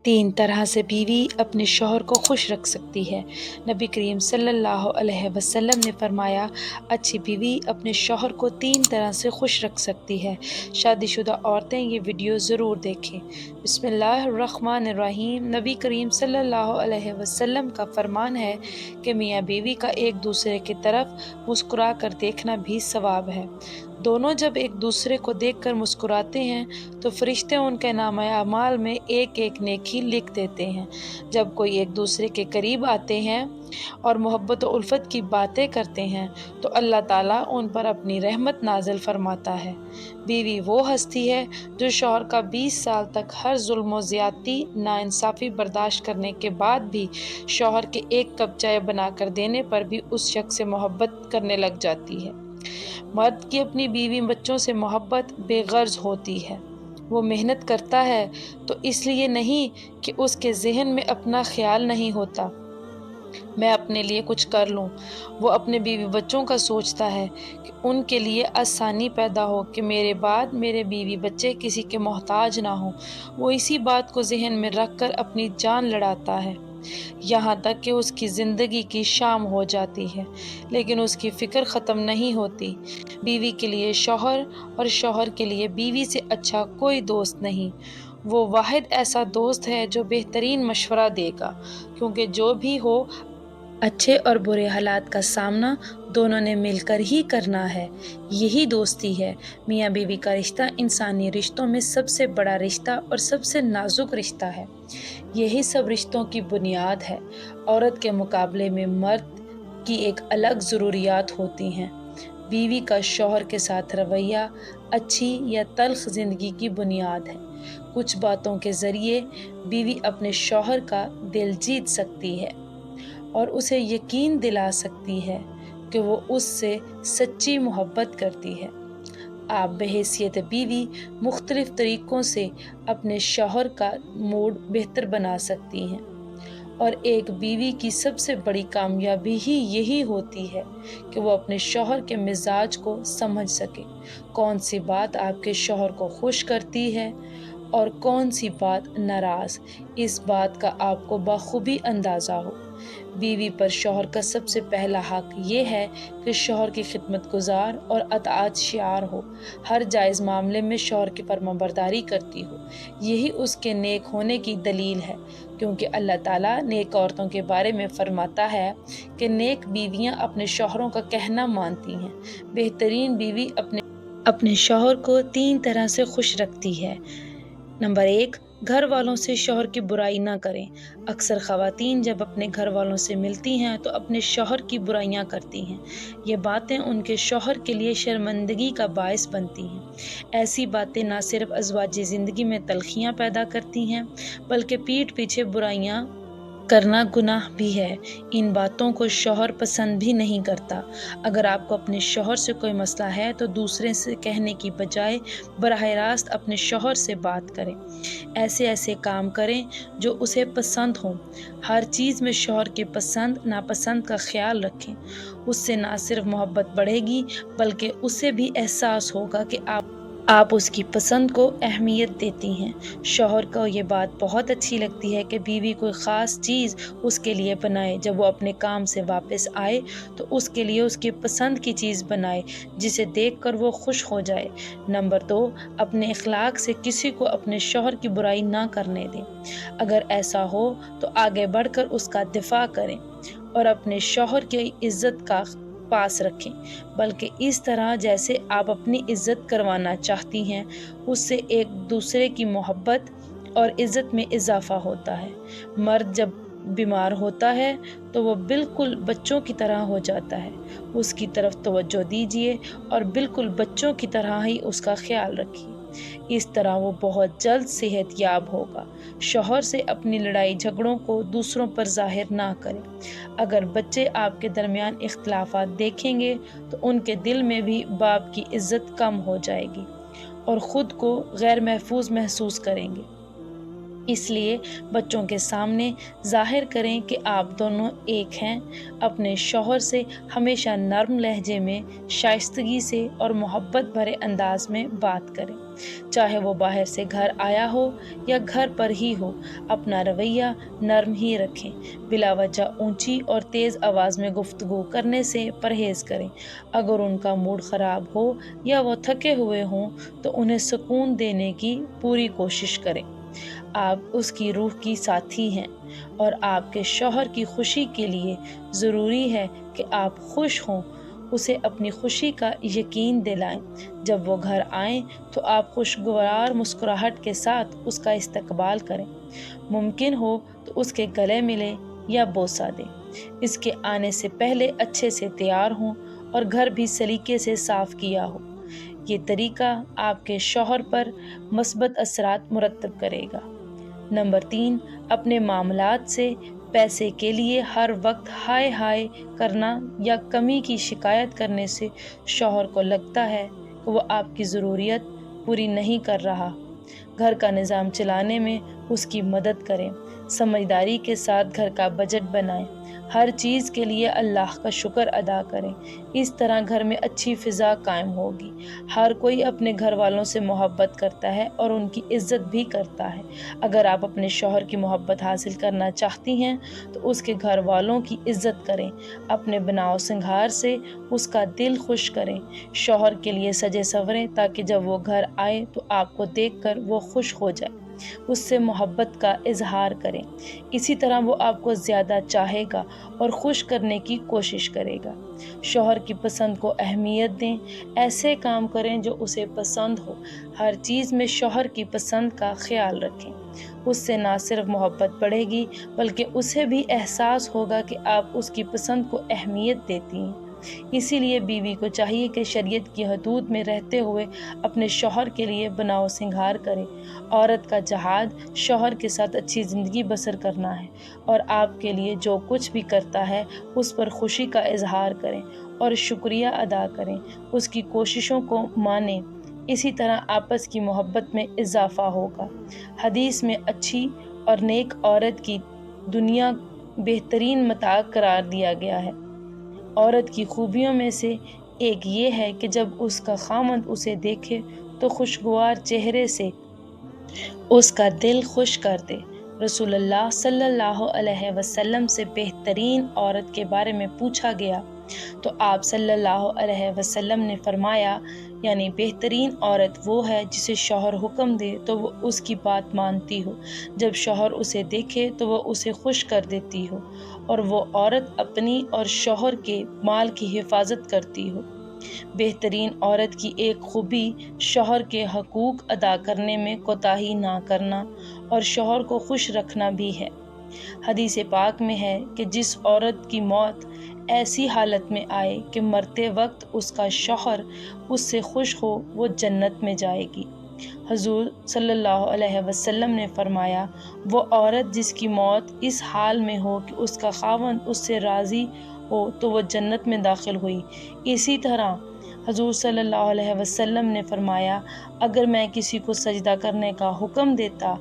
तीन तरह से बीवी अपने शौहर को खुश रख सकती है। नबी करीम सल्लल्लाहु अलैहि वसल्लम ने फरमाया, अच्छी बीवी अपने शौहर को तीन तरह से खुश रख सकती है। शादीशुदा औरतें ये वीडियो ज़रूर देखें। बिस्मिल्लाहिर्रहमानिर्रहीम। नबी करीम सल्लल्लाहु अलैहि वसल्लम का फरमान है कि मियाँ बीवी का एक दूसरे की तरफ मुस्कुरा कर देखना भी सवाब है। दोनों जब एक दूसरे को देखकर मुस्कुराते हैं तो फरिश्ते उनके नामे अमाल में एक एक नेकी लिख देते हैं। जब कोई एक दूसरे के करीब आते हैं और मोहब्बत और उल्फत की बातें करते हैं तो अल्लाह ताला उन पर अपनी रहमत नाजिल फरमाता है। बीवी वो हस्ती है जो शौहर का 20 साल तक हर जुल्म और ज़्यादती नाइंसाफ़ी बर्दाश्त करने के बाद भी शौहर के एक कप चाय बनाकर देने पर भी उस शख्स से मोहब्बत करने लग जाती है। मर्द की अपनी बीवी बच्चों से मोहब्बत बेगर्ज होती है। वो मेहनत करता है तो इसलिए नहीं कि उसके ज़हन में अपना ख्याल नहीं होता, मैं अपने लिए कुछ कर लूँ। वो अपने बीवी बच्चों का सोचता है कि उनके लिए आसानी पैदा हो, कि मेरे बाद मेरे बीवी बच्चे किसी के मोहताज ना हों। वो इसी बात को ज़हन में रख कर अपनी जान लड़ाता है, यहाँ तक कि उसकी ज़िंदगी की शाम हो जाती है, लेकिन उसकी फ़िक्र ख़त्म नहीं होती। बीवी के लिए शौहर और शौहर के लिए बीवी से अच्छा कोई दोस्त नहीं। वो वाहिद ऐसा दोस्त है जो बेहतरीन मशवरा देगा, क्योंकि जो भी हो अच्छे और बुरे हालात का सामना दोनों ने मिलकर ही करना है। यही दोस्ती है। मियाँ बीवी का रिश्ता इंसानी रिश्तों में सबसे बड़ा रिश्ता और सबसे नाजुक रिश्ता है। यही सब रिश्तों की बुनियाद है। औरत के मुकाबले में मर्द की एक अलग ज़रूरियात होती हैं। बीवी का शौहर के साथ रवैया अच्छी या तल्ख ज़िंदगी की बुनियाद है। कुछ बातों के ज़रिए बीवी अपने शौहर का दिल जीत सकती है और उसे यकीन दिला सकती है कि वो उससे सच्ची मोहब्बत करती है। आप बहैसियत बीवी मुख्तलिफ तरीक़ों से अपने शौहर का मूड बेहतर बना सकती हैं, और एक बीवी की सबसे बड़ी कामयाबी ही यही होती है कि वो अपने शौहर के मिजाज को समझ सके। कौन सी बात आपके शौहर को खुश करती है और कौन सी बात नाराज़, इस बात का आपको बखूबी अंदाज़ा हो। बीवी पर शौहर का सबसे पहला हक ये है कि शौहर की खिदमतगुजार और अताअत शियार हो, हर जायज़ मामले में शौहर की फरमाबरदारी करती हो। यही उसके नेक होने की दलील है, क्योंकि अल्लाह ताला नेक औरतों के बारे में फरमाता है कि नेक बीवियां अपने शौहरों का कहना मानती हैं। बेहतरीन बीवी अपने शौहर को तीन तरह से खुश रखती है। नंबर 1, घर वालों से शौहर की बुराई ना करें। अक्सर ख़वातीन जब अपने घर वालों से मिलती हैं तो अपने शौहर की बुराइयां करती हैं। ये बातें उनके शौहर के लिए शर्मिंदगी का बायस बनती हैं। ऐसी बातें ना सिर्फ अज़वाजी ज़िंदगी में तलखियाँ पैदा करती हैं, बल्कि पीठ पीछे बुराइयां करना गुनाह भी है। इन बातों को शौहर पसंद भी नहीं करता। अगर आपको अपने शौहर से कोई मसला है तो दूसरे से कहने की बजाय बराह रास्त अपने शौहर से बात करें। ऐसे ऐसे काम करें जो उसे पसंद हों। हर चीज़ में शौहर की पसंद नापसंद का ख्याल रखें। उससे ना सिर्फ मोहब्बत बढ़ेगी, बल्कि उसे भी एहसास होगा कि आप उसकी पसंद को अहमियत देती हैं। शौहर को ये बात बहुत अच्छी लगती है कि बीवी कोई ख़ास चीज़ उसके लिए बनाए। जब वो अपने काम से वापस आए तो उसके लिए उसकी पसंद की चीज़ बनाए, जिसे देखकर वो खुश हो जाए। नंबर 2, अपने इखलाक से किसी को अपने शौहर की बुराई ना करने दें। अगर ऐसा हो तो आगे बढ़कर उसका दिफा करें और अपने शौहर की इज़्ज़त का पास रखें, बल्कि इस तरह जैसे आप अपनी इज़्ज़त करवाना चाहती हैं। उससे एक दूसरे की मोहब्बत और इज़्ज़त में इजाफ़ा होता है। मर्द जब बीमार होता है तो वो बिल्कुल बच्चों की तरह हो जाता है। उसकी तरफ तवज्जो दीजिए और बिल्कुल बच्चों की तरह ही उसका ख्याल रखिए। इस तरह वो बहुत जल्द सेहतयाब होगा। शौहर से अपनी लड़ाई झगड़ों को दूसरों पर ज़ाहिर ना करें। अगर बच्चे आपके दरमियान इख्तिलाफ़ात देखेंगे तो उनके दिल में भी बाप की इज़्ज़त कम हो जाएगी और ख़ुद को गैर महफूज महसूस करेंगे। اس لیے بچوں کے سامنے ظاہر کریں کہ آپ دونوں ایک ہیں۔ اپنے شوہر سے ہمیشہ نرم لہجے میں، شائستگی سے اور محبت بھرے انداز میں بات کریں، چاہے وہ باہر سے گھر آیا ہو یا گھر پر ہی ہو۔ اپنا رویہ نرم ہی رکھیں، بلا وجہ اونچی اور تیز آواز میں گفتگو کرنے سے پرہیز کریں۔ اگر ان کا موڈ خراب ہو یا وہ تھکے ہوئے ہوں تو انہیں سکون دینے کی پوری کوشش کریں۔ آپ اس کی روح کی ساتھی ہیں اور آپ کے شوہر کی خوشی کے لیے ضروری ہے کہ آپ خوش ہوں۔ اسے اپنی خوشی کا یقین دلائیں۔ جب وہ گھر آئیں تو آپ خوشگوار مسکراہٹ کے ساتھ اس کا استقبال کریں۔ ممکن ہو تو اس کے گلے ملیں یا بوسہ دیں۔ اس کے آنے سے پہلے اچھے سے تیار ہوں اور گھر بھی سلیقے سے صاف کیا ہو۔ یہ طریقہ آپ کے شوہر پر مثبت اثرات مرتب کرے گا۔ نمبر 3، اپنے معاملات سے پیسے کے لیے ہر وقت ہائے ہائے کرنا یا کمی کی شکایت کرنے سے شوہر کو لگتا ہے کہ وہ آپ کی ضروریت پوری نہیں کر رہا۔ گھر کا نظام چلانے میں اس کی مدد کریں۔ سمجھداری کے ساتھ گھر کا بجٹ بنائیں۔ ہر چیز کے لیے اللہ کا شکر ادا کریں۔ اس طرح گھر میں اچھی فضا قائم ہوگی۔ ہر کوئی اپنے گھر والوں سے محبت کرتا ہے اور ان کی عزت بھی کرتا ہے۔ اگر آپ اپنے شوہر کی محبت حاصل کرنا چاہتی ہیں تو اس کے گھر والوں کی عزت کریں۔ اپنے بناؤ سنگھار سے اس کا دل خوش کریں۔ شوہر کے لیے سجے سنوریں تاکہ جب وہ گھر آئے تو آپ کو دیکھ کر وہ خوش ہو جائے۔ اس سے محبت کا اظہار کریں۔ اسی طرح وہ آپ کو زیادہ چاہے گا اور خوش کرنے کی کوشش کرے گا۔ شوہر کی پسند کو اہمیت دیں۔ ایسے کام کریں جو اسے پسند ہو۔ ہر چیز میں شوہر کی پسند کا خیال رکھیں۔ اس سے نہ صرف محبت بڑھے گی بلکہ اسے بھی احساس ہوگا کہ آپ اس کی پسند کو اہمیت دیتی ہیں۔ اسی لیے بیوی کو چاہیے کہ شریعت کی حدود میں رہتے ہوئے اپنے شوہر کے لیے بناؤ سنگھار کرے۔ عورت کا جہاد شوہر کے ساتھ اچھی زندگی بسر کرنا ہے اور آپ کے لیے جو کچھ بھی کرتا ہے اس پر خوشی کا اظہار کریں اور شکریہ ادا کریں۔ اس کی کوششوں کو مانیں۔ اسی طرح آپس کی محبت میں اضافہ ہوگا۔ حدیث میں اچھی اور نیک عورت کی دنیا بہترین متاع قرار دیا گیا ہے۔ عورت کی خوبیوں میں سے ایک یہ ہے کہ جب اس کا خاوند اسے دیکھے تو خوشگوار چہرے سے اس کا دل خوش کر دے۔ رسول اللہ صلی اللہ علیہ وسلم سے بہترین عورت کے بارے میں پوچھا گیا تو آپ صلی اللہ علیہ وسلم نے فرمایا، یعنی بہترین عورت وہ ہے جسے شوہر حکم دے تو وہ اس کی بات مانتی ہو، جب شوہر اسے دیکھے تو وہ اسے خوش کر دیتی ہو، اور وہ عورت اپنی اور شوہر کے مال کی حفاظت کرتی ہو۔ بہترین عورت کی ایک خوبی شوہر کے حقوق ادا کرنے میں کوتاہی نہ کرنا اور شوہر کو خوش رکھنا بھی ہے۔ حدیث پاک میں ہے کہ جس عورت کی موت ایسی حالت میں آئے کہ مرتے وقت اس کا شوہر اس سے خوش ہو وہ جنت میں جائے گی۔ حضور صلی اللہ علیہ وسلم نے فرمایا، وہ عورت جس کی موت اس حال میں ہو کہ اس کا خاوند اس سے راضی ہو تو وہ جنت میں داخل ہوئی۔ اسی طرح حضور صلی اللہ علیہ وسلم نے فرمایا، اگر میں کسی کو سجدہ کرنے کا حکم دیتا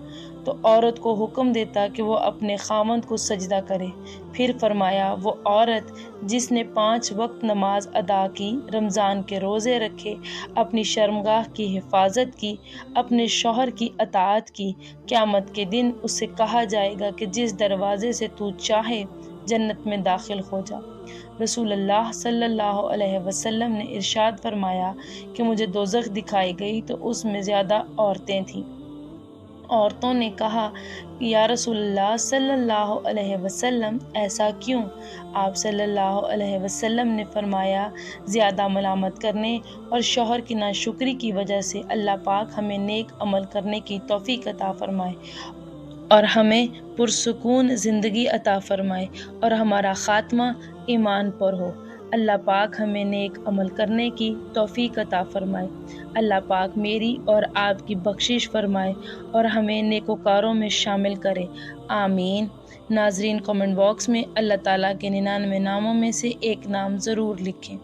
تو عورت کو حکم دیتا کہ وہ اپنے خاوند کو سجدہ کرے۔ پھر فرمایا، وہ عورت جس نے 5 وقت نماز ادا کی، رمضان کے روزے رکھے، اپنی شرمگاہ کی حفاظت کی، اپنے شوہر کی اطاعت کی، قیامت کے دن اس سے کہا جائے گا کہ جس دروازے سے تو چاہے جنت میں داخل ہو جا۔ رسول اللہ صلی اللہ علیہ وسلم نے ارشاد فرمایا کہ مجھے دوزخ دکھائی گئی تو اس میں زیادہ عورتیں تھیں۔ عورتوں نے کہا، یا رسول اللہ صلی اللہ علیہ وسلم، ایسا کیوں؟ آپ صلی اللہ علیہ وسلم نے فرمایا، زیادہ ملامت کرنے اور شوہر کی ناشکری کی وجہ سے اللہ پاک ہمیں نیک عمل کرنے کی توفیق عطا فرمائے اور ہمیں پرسکون زندگی عطا فرمائے اور ہمارا خاتمہ ایمان پر ہو۔ اللہ پاک ہمیں نیک عمل کرنے کی توفیق عطا فرمائے۔ اللہ پاک میری اور آپ کی بخشش فرمائے اور ہمیں نیکوکاروں میں شامل کرے، آمین۔ ناظرین، کامنٹ باکس میں اللہ تعالیٰ کے 99 ناموں میں سے ایک نام ضرور لکھیں۔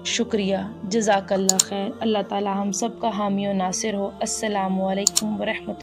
شکریہ، جزاک اللہ خیر۔ اللہ تعالیٰ ہم سب کا حامی و ناصر ہو۔ السلام علیکم ورحمۃ اللہ۔